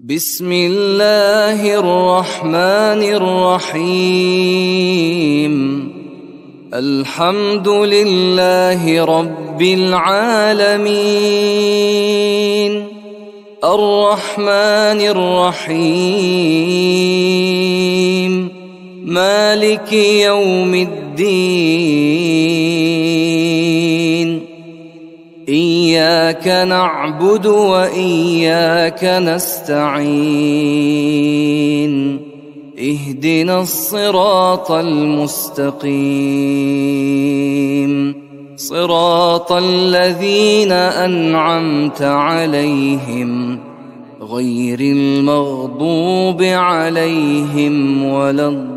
بسم الله الرحمن الرحيم. الحمد لله رب العالمين، الرحمن الرحيم، مالك يوم الدين. إياك نعبد وإياك نستعين، اهدنا الصراط المستقيم، صراط الذين أنعمت عليهم غير المغضوب عليهم ولا الضالين.